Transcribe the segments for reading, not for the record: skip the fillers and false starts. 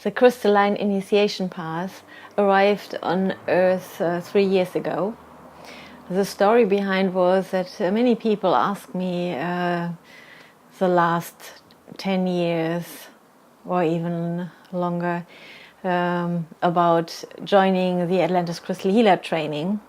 The crystalline initiation path arrived on Earth 3 years ago. The story behind was that many people asked me the last 10 years or even longer about joining the Atlantis Crystal Healer training,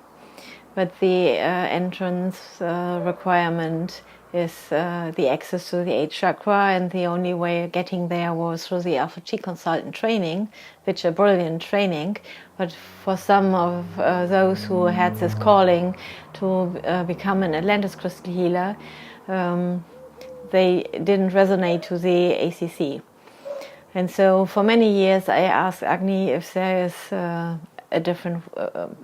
but the entrance requirement is the access to the 8th chakra, and the only way of getting there was through the Alpha Chi consultant training, which is a brilliant training. But for some of those who had this calling to become an Atlantis crystal healer, they didn't resonate to the ACC. And so for many years I asked Agni if there is a different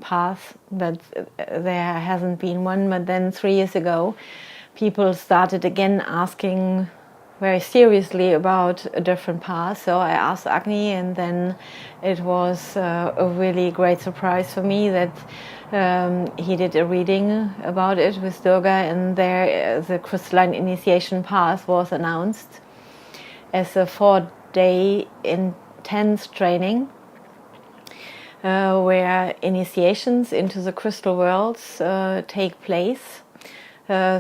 path, but there hasn't been one. But then 3 years ago, people started again asking very seriously about a different path. So I asked Agni, and then it was a really great surprise for me that he did a reading about it with Durga, and there the crystalline initiation path was announced as a 4-day intense training where initiations into the crystal worlds take place,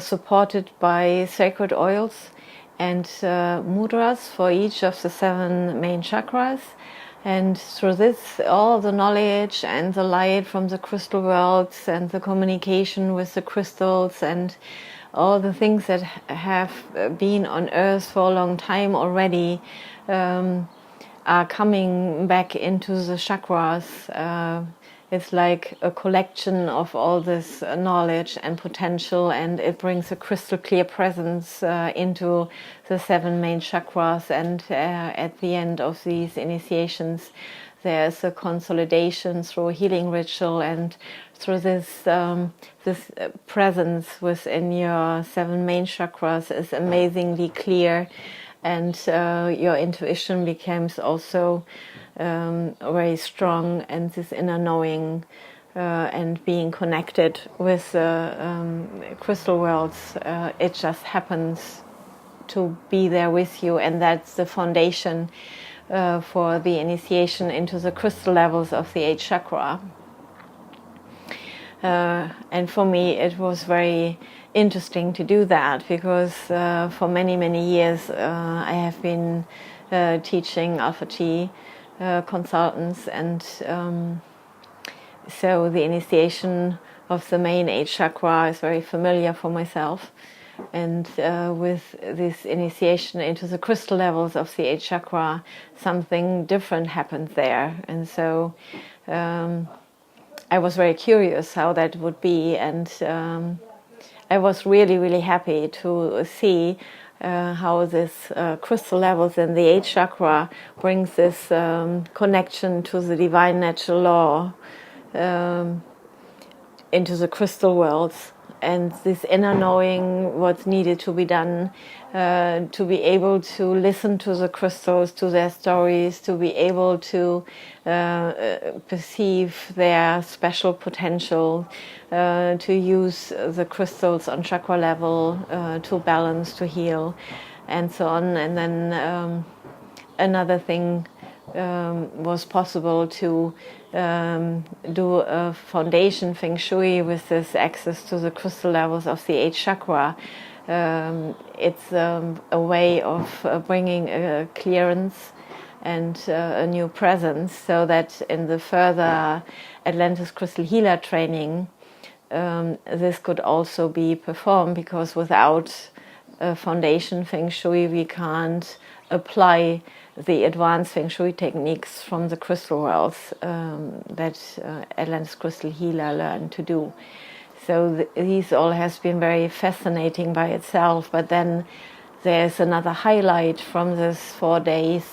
supported by sacred oils and mudras for each of the 7 main chakras. And through this, all the knowledge and the light from the crystal worlds and the communication with the crystals and all the things that have been on Earth for a long time already are coming back into the chakras. It's like a collection of all this knowledge and potential, and it brings a crystal clear presence into the 7 main chakras. And at the end of these initiations, there's a consolidation through a healing ritual, and through this presence within your 7 main chakras is amazingly clear, and your intuition becomes also very strong, and this inner knowing and being connected with crystal worlds, it just happens to be there with you, and that's the foundation for the initiation into the crystal levels of the 8th chakra. And for me it was very interesting to do that, because for many years I have been teaching Alpha Chi consultants, and so the initiation of the main 8th chakra is very familiar for myself. And with this initiation into the crystal levels of the 8th chakra, something different happened there. And so I was very curious how that would be, and I was really happy to see how this crystal levels in the 8th chakra brings this connection to the divine natural law into the crystal worlds, and this inner knowing what's needed to be done, to be able to listen to the crystals, to their stories, to be able to perceive their special potential, to use the crystals on chakra level to balance, to heal, and so on. And then another thing was possible to do a foundation feng shui with this access to the crystal levels of the 8th chakra. It's a way of bringing a clearance and a new presence, so that in the further Atlantis Crystal Healer training this could also be performed, because without a foundation feng shui we can't apply the advanced feng shui techniques from the crystal worlds that Atlantis Crystal Healer learned to do. So these all has been very fascinating by itself, but then there's another highlight from this 4 days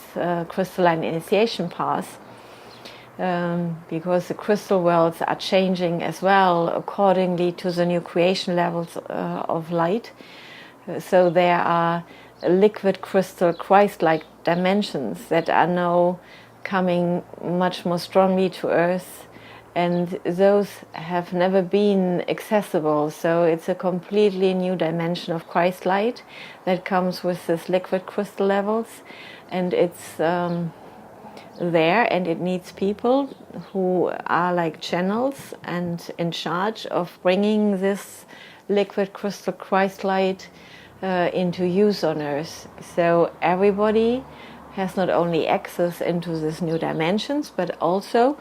crystalline initiation path, because the crystal worlds are changing as well accordingly to the new creation levels of light. So there are liquid crystal Christ-like dimensions that are now coming much more strongly to Earth, and those have never been accessible. So it's a completely new dimension of Christ light that comes with this liquid crystal levels, and it's there, and it needs people who are like channels and in charge of bringing this liquid crystal Christ light into use on Earth. So everybody has not only access into these new dimensions, but also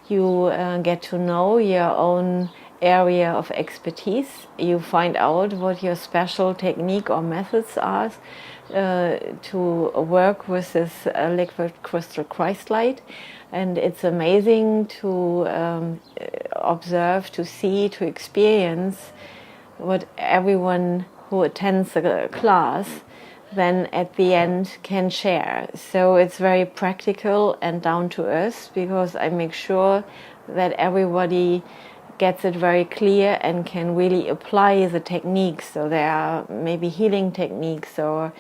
you get to know your own area of expertise. You find out what your special technique or methods are to work with this liquid crystal Christ light. And it's amazing to observe, to see, to experience what everyone who attends the class then at the end can share. So it's very practical and down to earth, because I make sure that everybody gets it very clear and can really apply the techniques. So there are maybe healing techniques or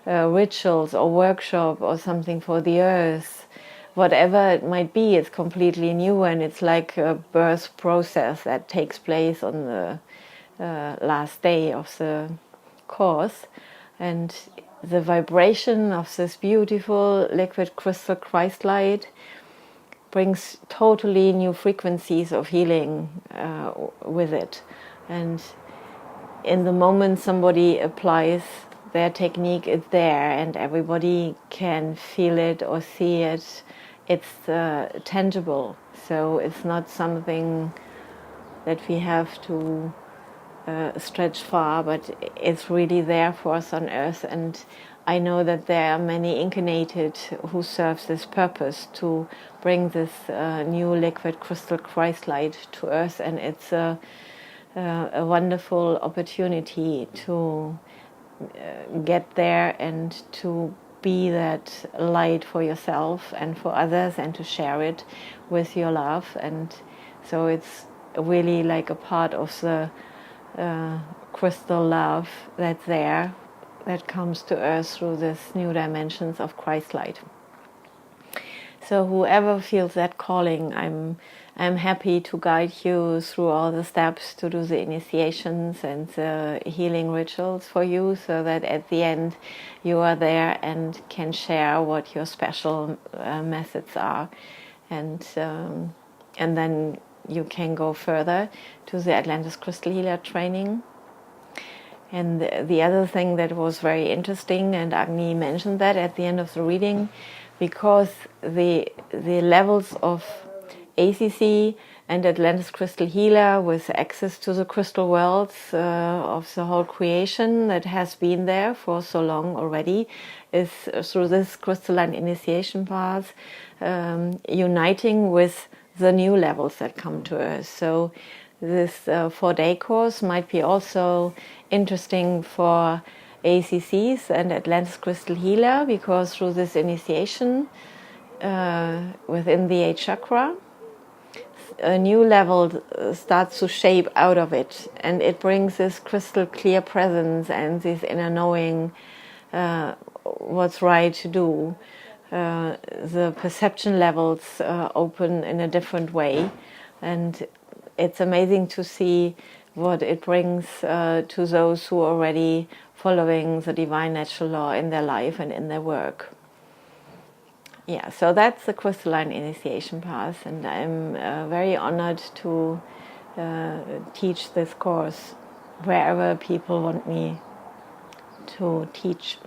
rituals or workshop or something for the earth. Whatever it might be, it's completely new, and it's like a birth process that takes place on the last day of the course. And the vibration of this beautiful liquid crystal Christ light brings totally new frequencies of healing with it. And in the moment somebody applies their technique, it's there and everybody can feel it or see it. It's tangible. So it's not something that we have to stretch far, but it's really there for us on Earth. And I know that there are many incarnated who serve this purpose, to bring this new liquid crystal Christ light to Earth. And it's a wonderful opportunity to get there and to be that light for yourself and for others, and to share it with your love. And so it's really like a part of the crystal love that's there, that comes to Earth through this new dimensions of Christ light. So whoever feels that calling, I'm happy to guide you through all the steps to do the initiations and the healing rituals for you, so that at the end you are there and can share what your special methods are, and then you can go further to the Atlantis Crystal Healer training. And the other thing that was very interesting, and Agni mentioned that at the end of the reading, because the levels of ACC and Atlantis Crystal Healer, with access to the crystal worlds of the whole creation that has been there for so long already, is through this crystalline initiation path uniting with the new levels that come to us. So this 4-day course might be also interesting for ACCs and Atlantis Crystal Healer, because through this initiation within the 8th chakra, a new level starts to shape out of it, and it brings this crystal clear presence and this inner knowing what's right to do. The perception levels open in a different way, and it's amazing to see what it brings to those who are already following the divine natural law in their life and in their work. Yeah, so that's the crystalline initiation path, and I'm very honored to teach this course wherever people want me to teach.